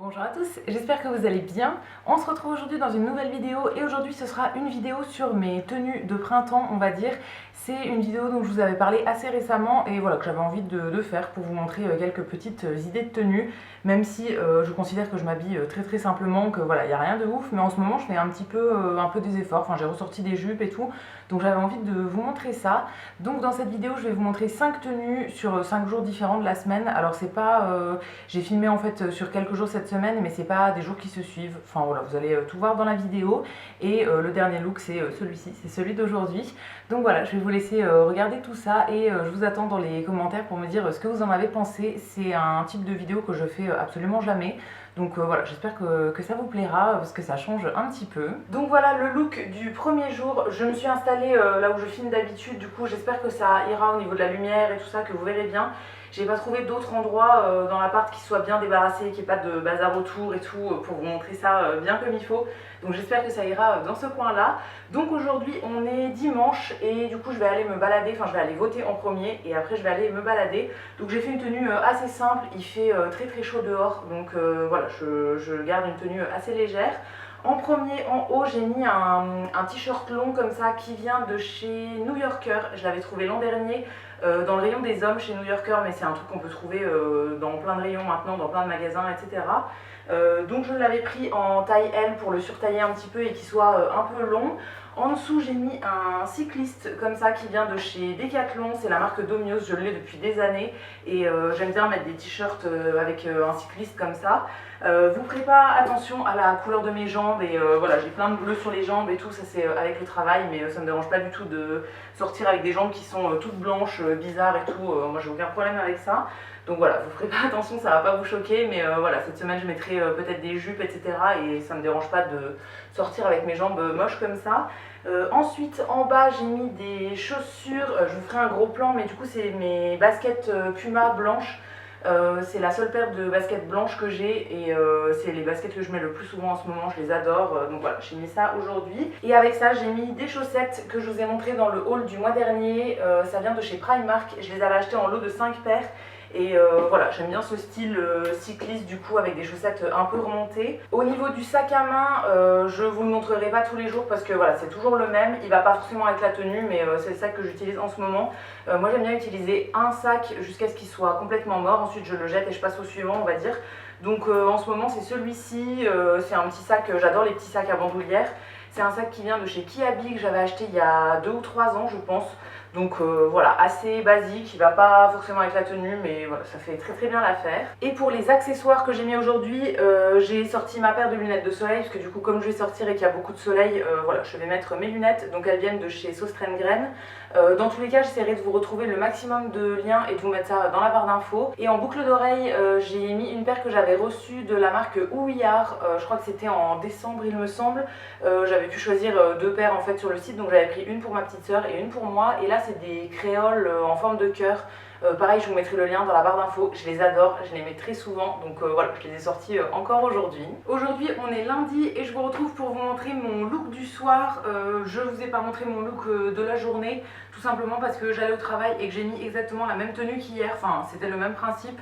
Bonjour à tous, j'espère que vous allez bien. On se retrouve aujourd'hui dans une nouvelle vidéo et aujourd'hui ce sera une vidéo sur mes tenues de printemps, on va dire. C'est une vidéo dont je vous avais parlé assez récemment et voilà que j'avais envie de faire pour vous montrer quelques petites idées de tenues, même si je considère que je m'habille très simplement, que voilà, il n'y a rien de ouf, mais en ce moment je fais un peu des efforts, enfin j'ai ressorti des jupes et tout, donc j'avais envie de vous montrer ça. Donc dans cette vidéo je vais vous montrer 5 tenues sur 5 jours différents de la semaine. Alors c'est pas, j'ai filmé en fait sur quelques jours cette semaine, mais c'est pas des jours qui se suivent, enfin voilà, vous allez tout voir dans la vidéo. Et le dernier look c'est celui-ci, c'est celui d'aujourd'hui. Donc voilà, je vais vous laisser regarder tout ça et je vous attends dans les commentaires pour me dire ce que vous en avez pensé. C'est un type de vidéo que je fais absolument jamais. Donc voilà, j'espère que ça vous plaira parce que ça change un petit peu. Donc voilà le look du premier jour. Je me suis installée là où je filme d'habitude. Du coup j'espère que ça ira au niveau de la lumière et tout ça, que vous verrez bien. J'ai pas trouvé d'autres endroits dans l'appart qui soient bien débarrassés, qu'il n'y ait pas de bazar autour et tout, pour vous montrer ça bien comme il faut. Donc j'espère que ça ira dans ce coin là. Donc aujourd'hui on est dimanche et du coup je vais aller me balader, enfin je vais aller voter en premier et après je vais aller me balader. Donc j'ai fait une tenue assez simple, il fait très chaud dehors, donc voilà, je garde une tenue assez légère. En premier, en haut, j'ai mis un t-shirt long comme ça qui vient de chez New Yorker. Je l'avais trouvé l'an dernier dans le rayon des hommes chez New Yorker, mais c'est un truc qu'on peut trouver dans plein de rayons maintenant, dans plein de magasins, etc. Donc je l'avais pris en taille L pour le surtailler un petit peu et qu'il soit un peu long. En dessous, j'ai mis un cycliste comme ça qui vient de chez Decathlon, c'est la marque Domios, je l'ai depuis des années et j'aime bien mettre des t-shirts avec un cycliste comme ça. Vous ferez pas attention à la couleur de mes jambes et voilà, j'ai plein de bleu sur les jambes et tout, ça c'est avec le travail, mais ça me dérange pas du tout de sortir avec des jambes qui sont toutes blanches, bizarres et tout, moi j'ai aucun problème avec ça. Donc voilà, vous ferez pas attention, ça va pas vous choquer, mais voilà, cette semaine je mettrai peut-être des jupes, etc. et ça me dérange pas de sortir avec mes jambes moches comme ça. Ensuite, en bas, j'ai mis des chaussures, je vous ferai un gros plan, mais du coup c'est mes baskets Puma blanches. C'est la seule paire de baskets blanches que j'ai et c'est les baskets que je mets le plus souvent en ce moment, je les adore, donc voilà, j'ai mis ça aujourd'hui. Et avec ça j'ai mis des chaussettes que je vous ai montrées dans le haul du mois dernier, ça vient de chez Primark, je les avais achetées en lot de 5 paires. Et voilà, j'aime bien ce style cycliste du coup avec des chaussettes un peu remontées. Au niveau du sac à main, je vous le montrerai pas tous les jours parce que voilà, c'est toujours le même. Il va pas forcément avec la tenue, mais c'est le sac que j'utilise en ce moment. Moi j'aime bien utiliser un sac jusqu'à ce qu'il soit complètement mort. Ensuite je le jette et je passe au suivant, on va dire. Donc en ce moment c'est celui-ci, c'est un petit sac, j'adore les petits sacs à bandoulière. C'est un sac qui vient de chez Kiabi que j'avais acheté il y a 2 ou 3 ans je pense. Donc voilà, assez basique, il va pas forcément avec la tenue, mais voilà, ça fait très bien l'affaire. Et pour les accessoires que j'ai mis aujourd'hui, j'ai sorti ma paire de lunettes de soleil, parce que du coup comme je vais sortir et qu'il y a beaucoup de soleil, voilà, je vais mettre mes lunettes, donc elles viennent de chez Sostrengren. Dans tous les cas, j'essaierai de vous retrouver le maximum de liens et de vous mettre ça dans la barre d'infos. Et en boucle d'oreille, j'ai mis une paire que j'avais reçue de la marque Ouillard, je crois que c'était en décembre il me semble. J'avais pu choisir 2 paires en fait sur le site, donc j'avais pris une pour ma petite soeur et une pour moi. Et là c'est des créoles en forme de cœur. Pareil, je vous mettrai le lien dans la barre d'infos, je les adore, je les mets très souvent, donc voilà, je les ai sortis encore aujourd'hui. Aujourd'hui on est lundi et je vous retrouve pour vous montrer mon look du soir. Je vous ai pas montré mon look de la journée, tout simplement parce que j'allais au travail et que j'ai mis exactement la même tenue qu'hier, enfin c'était le même principe.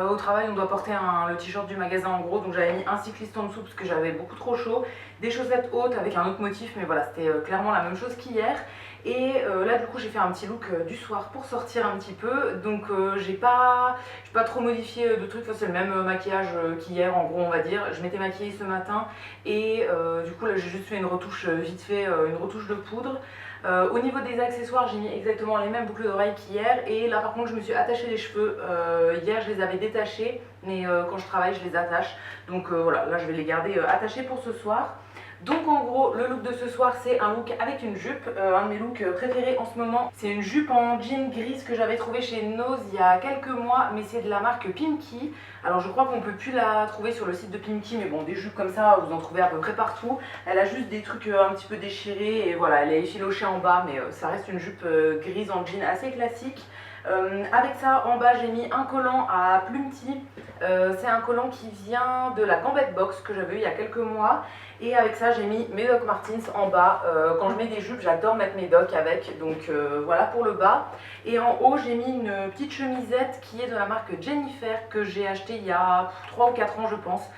Au travail on doit porter le t-shirt du magasin en gros, donc j'avais mis un cycliste en dessous parce que j'avais beaucoup trop chaud, des chaussettes hautes avec un autre motif, mais voilà c'était clairement la même chose qu'hier. Et là du coup j'ai fait un petit look du soir pour sortir un petit peu, donc j'ai pas trop modifié de trucs, c'est le même maquillage qu'hier en gros on va dire. Je m'étais maquillée ce matin et du coup là j'ai juste fait une retouche vite fait, une retouche de poudre. Au niveau des accessoires j'ai mis exactement les mêmes boucles d'oreilles qu'hier et là par contre je me suis attaché les cheveux. Hier je les avais détachés mais quand je travaille je les attache, donc voilà, là je vais les garder attachés pour ce soir. Donc en gros le look de ce soir c'est un look avec une jupe, un de mes looks préférés en ce moment. C'est une jupe en jean grise que j'avais trouvée chez Nose il y a quelques mois, mais c'est de la marque Pimkie. Alors je crois qu'on peut plus la trouver sur le site de Pimkie, mais bon, des jupes comme ça vous en trouvez à peu près partout. Elle a juste des trucs un petit peu déchirés et voilà, elle est effilochée en bas, mais ça reste une jupe grise en jean assez classique. Avec ça en bas j'ai mis un collant à Plumty, c'est un collant qui vient de la Gambette Box que j'avais eu il y a quelques mois. Et avec ça j'ai mis mes Doc Martens en bas. Quand je mets des jupes j'adore mettre mes Doc avec, donc voilà pour le bas. Et en haut j'ai mis une petite chemisette qui est de la marque Jennifer que j'ai acheté il y a 3 ou 4 ans je pense.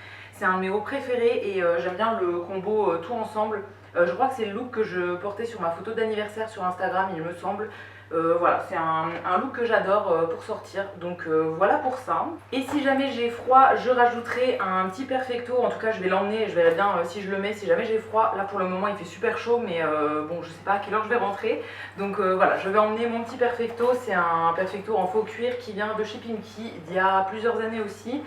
c'est un de mes hauts préférés et j'aime bien le combo tout ensemble. Je crois que c'est le look que je portais sur ma photo d'anniversaire sur Instagram, il me semble. Voilà, c'est un look que j'adore pour sortir, donc voilà pour ça. Et si jamais j'ai froid, je rajouterai un petit perfecto, en tout cas je vais l'emmener, je verrai bien si je le mets, si jamais j'ai froid. Là pour le moment il fait super chaud, mais bon je sais pas à quelle heure je vais rentrer, donc voilà, je vais emmener mon petit perfecto. C'est un perfecto en faux cuir qui vient de chez Pimkie d'il y a plusieurs années aussi.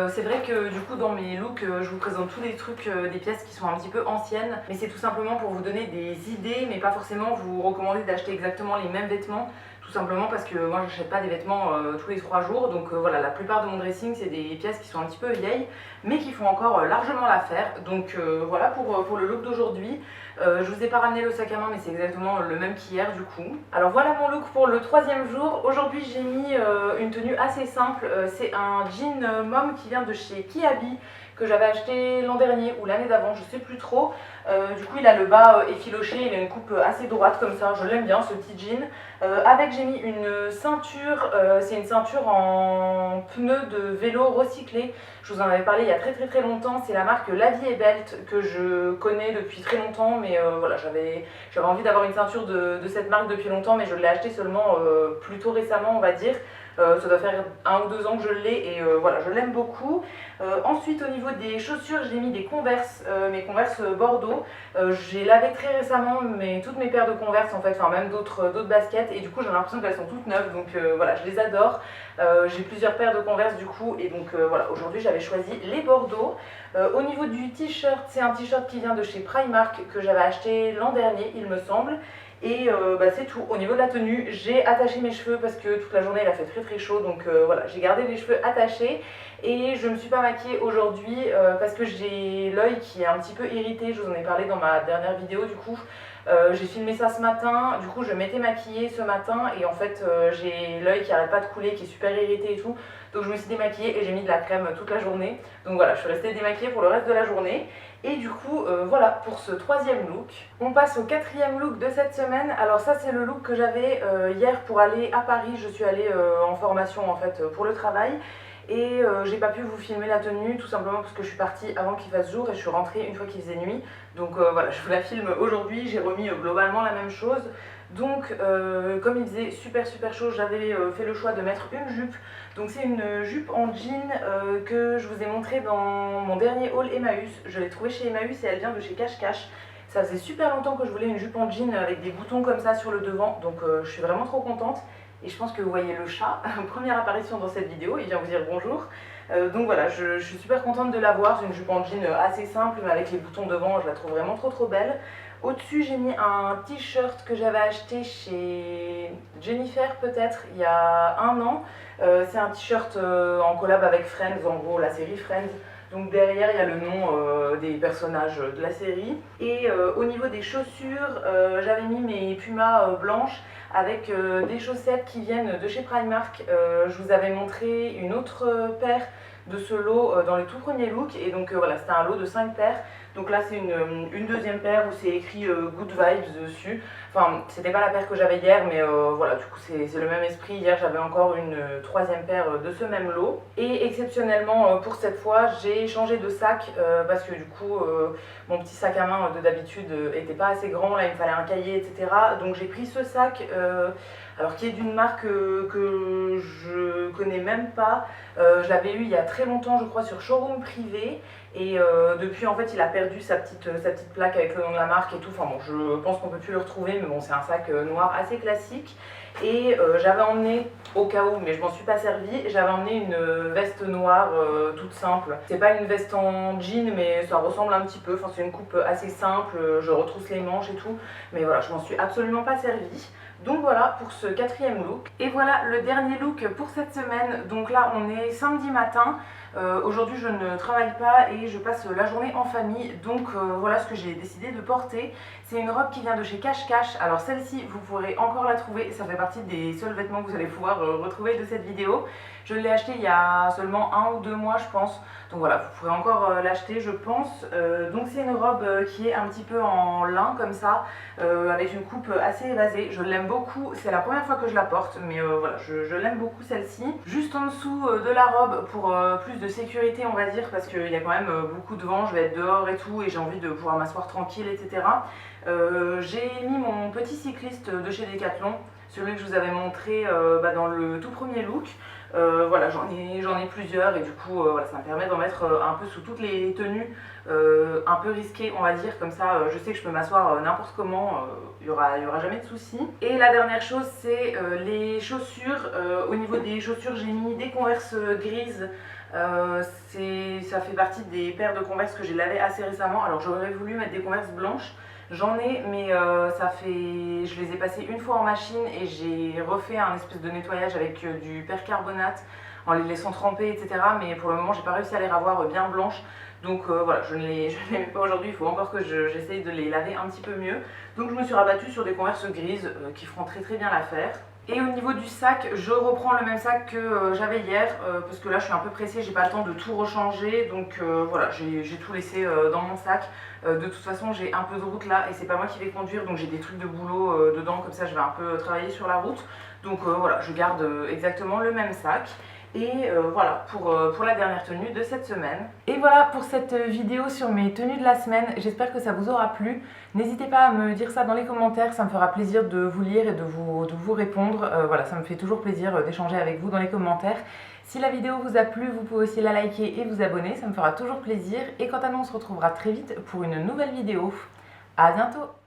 C'est vrai que du coup dans mes looks je vous présente tous les trucs, des pièces qui sont un petit peu anciennes, mais c'est tout simplement pour vous donner des idées, mais pas forcément vous recommander d'acheter exactement les mêmes vêtements, tout simplement parce que moi j'achète pas des vêtements tous les 3 jours, donc voilà, la plupart de mon dressing c'est des pièces qui sont un petit peu vieilles, mais qui font encore largement l'affaire, donc voilà pour le look d'aujourd'hui. Je vous ai pas ramené le sac à main, mais c'est exactement le même qu'hier du coup. Alors voilà mon look pour le 3e jour. Aujourd'hui j'ai mis une tenue assez simple, c'est un jean mom qui vient de chez Kiabi, que j'avais acheté l'an dernier ou l'année d'avant, je sais plus trop. Du coup il a le bas effiloché, il a une coupe assez droite comme ça, je l'aime bien ce petit jean. Avec j'ai mis une ceinture, c'est une ceinture en pneu de vélo recyclé. Je vous en avais parlé il y a très longtemps, c'est la marque La Vie est Belt que je connais depuis très longtemps, mais voilà, j'avais envie d'avoir une ceinture de cette marque depuis longtemps, mais je l'ai acheté seulement plutôt récemment on va dire. Ça doit faire 1 ou 2 ans que je l'ai et voilà, je l'aime beaucoup. Ensuite au niveau des chaussures, j'ai mis des Converse, mes Converse Bordeaux. J'ai lavé très récemment toutes mes paires de Converse en fait, enfin même d'autres baskets, et du coup j'ai l'impression qu'elles sont toutes neuves, donc voilà, je les adore. J'ai plusieurs paires de Converse du coup, et donc voilà, aujourd'hui j'avais choisi les Bordeaux. Au niveau du t-shirt, c'est un t-shirt qui vient de chez Primark que j'avais acheté l'an dernier il me semble. Et c'est tout. Au niveau de la tenue, j'ai attaché mes cheveux parce que toute la journée il a fait très chaud, donc voilà, j'ai gardé les cheveux attachés. Et je ne me suis pas maquillée aujourd'hui parce que j'ai l'œil qui est un petit peu irrité, je vous en ai parlé dans ma dernière vidéo du coup. J'ai filmé ça ce matin, du coup je m'étais maquillée ce matin et en fait j'ai l'œil qui arrête pas de couler, qui est super irrité et tout. Donc je me suis démaquillée et j'ai mis de la crème toute la journée. Donc voilà, je suis restée démaquillée pour le reste de la journée. Et du coup voilà pour ce 3e look. On passe au 4e look de cette semaine. Alors ça c'est le look que j'avais hier pour aller à Paris. Je suis allée en formation en fait pour le travail. Et j'ai pas pu vous filmer la tenue tout simplement parce que je suis partie avant qu'il fasse jour et je suis rentrée une fois qu'il faisait nuit. Donc voilà, je vous la filme aujourd'hui, j'ai remis globalement la même chose. Donc comme il faisait super chaud, j'avais fait le choix de mettre une jupe. Donc c'est une jupe en jean que je vous ai montré dans mon dernier haul Emmaüs. Je l'ai trouvée chez Emmaüs et elle vient de chez Cache Cache. Ça faisait super longtemps que je voulais une jupe en jean avec des boutons comme ça sur le devant, donc je suis vraiment trop contente. Et je pense que vous voyez le chat, première apparition dans cette vidéo, il vient vous dire bonjour. Donc voilà, je suis super contente de l'avoir, c'est une jupe en jean assez simple, mais avec les boutons devant, je la trouve vraiment trop belle. Au-dessus, j'ai mis un t-shirt que j'avais acheté chez Jennifer peut-être, il y a 1 an. C'est un t-shirt en collab avec Friends, en gros la série Friends. Donc derrière il y a le nom des personnages de la série. Et au niveau des chaussures, j'avais mis mes Pumas blanches avec des chaussettes qui viennent de chez Primark. Je vous avais montré une autre paire de ce lot dans les tout premiers looks, et donc voilà, c'était un lot de 5 paires. Donc là c'est une deuxième paire où c'est écrit Good Vibes dessus. Enfin c'était pas la paire que j'avais hier, mais voilà, du coup c'est le même esprit. Hier j'avais encore une 3e paire de ce même lot. Et exceptionnellement pour cette fois j'ai changé de sac parce que du coup mon petit sac à main de d'habitude était pas assez grand, là il me fallait un cahier etc. Donc j'ai pris ce sac alors qui est d'une marque que je connais même pas. Je l'avais eu il y a très longtemps je crois sur Showroom Privé, et depuis en fait il a perdu sa petite plaque avec le nom de la marque et tout. Enfin bon, je pense qu'on peut plus le retrouver, mais bon c'est un sac noir assez classique. Et j'avais emmené, au cas où, mais je m'en suis pas servi, j'avais emmené une veste noire toute simple. C'est pas une veste en jean, mais ça ressemble un petit peu, enfin c'est une coupe assez simple, je retrousse les manches et tout, mais voilà, je m'en suis absolument pas servi. Donc voilà pour ce 4e look. Et voilà le dernier look pour cette semaine. Donc là on est samedi matin. Aujourd'hui je ne travaille pas et je passe la journée en famille. Donc voilà ce que j'ai décidé de porter. C'est une robe qui vient de chez Cache Cache. Alors celle-ci vous pourrez encore la trouver. Ça fait partie des seuls vêtements que vous allez pouvoir retrouver de cette vidéo. Je l'ai acheté il y a seulement 1 ou 2 mois je pense. Donc voilà, vous pourrez encore l'acheter je pense. Donc c'est une robe qui est un petit peu en lin comme ça, avec une coupe assez évasée. Je l'aime beaucoup, c'est la première fois que je la porte, mais voilà, je l'aime beaucoup celle-ci. Juste en dessous de la robe, pour plus de sécurité on va dire, parce qu'il y a quand même beaucoup de vent, je vais être dehors et tout, et j'ai envie de pouvoir m'asseoir tranquille, etc. J'ai mis mon petit cycliste de chez Decathlon, celui que je vous avais montré dans le tout premier look. Voilà, j'en ai plusieurs et du coup voilà, ça me permet d'en mettre un peu sous toutes les tenues un peu risquées on va dire, comme ça je sais que je peux m'asseoir n'importe comment, il y aura jamais de soucis. Et la dernière chose c'est les chaussures. Au niveau des chaussures j'ai mis des Converse grises. Ça fait partie des paires de Converse que j'ai lavées assez récemment. Alors j'aurais voulu mettre des Converse blanches. J'en ai, mais je les ai passées une fois en machine et j'ai refait un espèce de nettoyage avec du percarbonate en les laissant tremper, etc. Mais pour le moment, j'ai pas réussi à les ravoir bien blanches. Donc voilà, je ne les mets pas aujourd'hui, il faut encore que j'essaye de les laver un petit peu mieux. Donc je me suis rabattue sur des Converse grises qui feront très bien l'affaire. Et au niveau du sac, je reprends le même sac que j'avais hier, parce que là je suis un peu pressée, j'ai pas le temps de tout rechanger, donc voilà, j'ai tout laissé dans mon sac. De toute façon j'ai un peu de route là et c'est pas moi qui vais conduire, donc j'ai des trucs de boulot dedans, comme ça je vais un peu travailler sur la route. Donc voilà, je garde exactement le même sac. Et voilà pour la dernière tenue de cette semaine. Et voilà pour cette vidéo sur mes tenues de la semaine. J'espère que ça vous aura plu. N'hésitez pas à me dire ça dans les commentaires, ça me fera plaisir de vous lire et de vous répondre. Voilà, ça me fait toujours plaisir d'échanger avec vous dans les commentaires. Si la vidéo vous a plu, vous pouvez aussi la liker et vous abonner, ça me fera toujours plaisir. Et quant à nous, on se retrouvera très vite pour une nouvelle vidéo. À bientôt!